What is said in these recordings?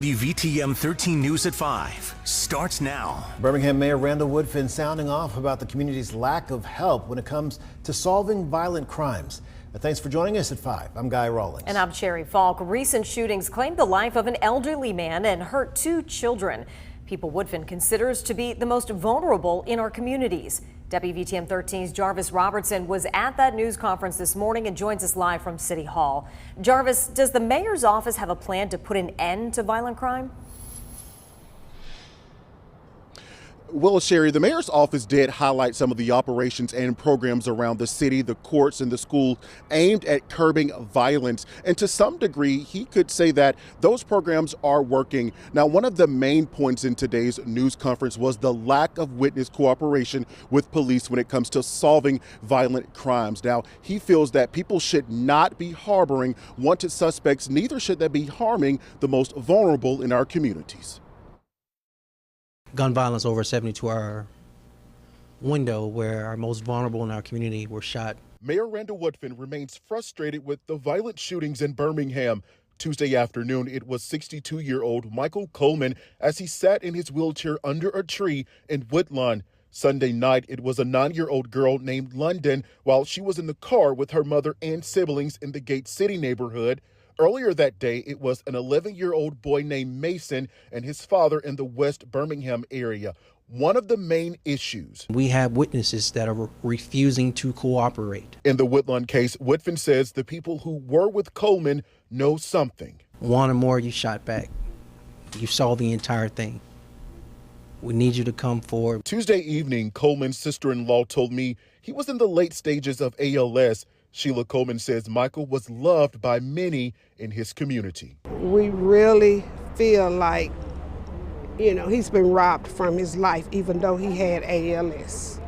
WVTM 13 News at 5 starts now. Birmingham Mayor Randall Woodfin sounding off about the community's lack of help when it comes to solving violent crimes. Thanks for joining us at 5. I'm Guy Rawlings. And I'm Sherry Falk. Recent shootings claimed the life of an elderly man and hurt 2 children. People Woodfin considers to be the most vulnerable in our communities. WVTM 13's Jarvis Robertson was at that news conference this morning and joins us live from City Hall. Jarvis, does the mayor's office have a plan to put an end to violent crime? Well, Sherry, the mayor's office did highlight some of the operations and programs around the city, the courts, and the school aimed at curbing violence. And to some degree, he could say that those programs are working. Now, one of the main points in today's news conference was the lack of witness cooperation with police when it comes to solving violent crimes. Now, he feels that people should not be harboring wanted suspects, neither should they be harming the most vulnerable in our communities. Gun violence over a 72-hour window where our most vulnerable in our community were shot. Mayor Randall Woodfin remains frustrated with the violent shootings in Birmingham. Tuesday afternoon, it was 62-year-old Michael Coleman as he sat in his wheelchair under a tree in Woodlawn. Sunday night, it was a 9-year-old girl named London while she was in the car with her mother and siblings in the Gate City neighborhood. Earlier that day, it was an 11-year-old boy named Mason and his father in the West Birmingham area. One of the main issues. We have witnesses that are refusing to cooperate. In the Woodlawn case, Woodfin says the people who were with Coleman know something. One or more, you shot back. You saw the entire thing. We need you to come forward. Tuesday evening, Coleman's sister-in-law told me he was in the late stages of ALS. Sheila Coleman says Michael was loved by many in his community. We really feel like, he's been robbed from his life, even though he had ALS.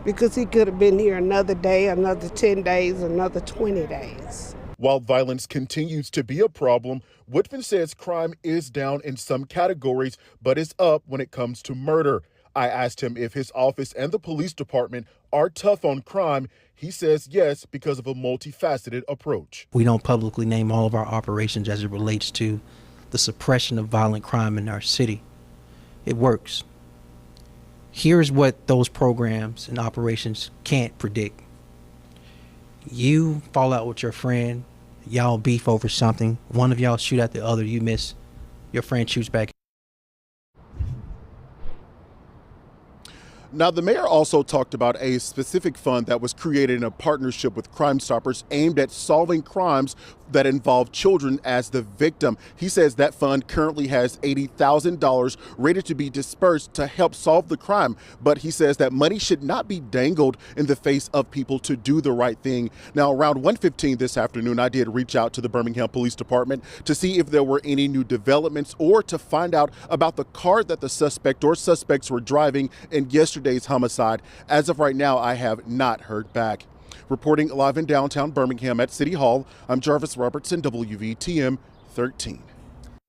Because he could have been here another day, another 10 days, another 20 days. While violence continues to be a problem, Woodfin says crime is down in some categories, but is up when it comes to murder. I asked him if his office and the police department are tough on crime. He says yes, because of a multifaceted approach. We don't publicly name all of our operations as it relates to the suppression of violent crime in our city. It works. Here's what those programs and operations can't predict. You fall out with your friend, y'all beef over something, one of y'all shoot at the other, you miss, your friend shoots back. Now, the mayor also talked about a specific fund that was created in a partnership with Crime Stoppers aimed at solving crimes that involve children as the victim. He says that fund currently has $80,000 ready to be dispersed to help solve the crime. But he says that money should not be dangled in the face of people to do the right thing. Now, around 1:15 this afternoon, I did reach out to the Birmingham Police Department to see if there were any new developments or to find out about the car that the suspect or suspects were driving in yesterday's homicide. As of right now, I have not heard back. Reporting live in downtown Birmingham at City Hall, I'm Jarvis Robertson, WVTM 13.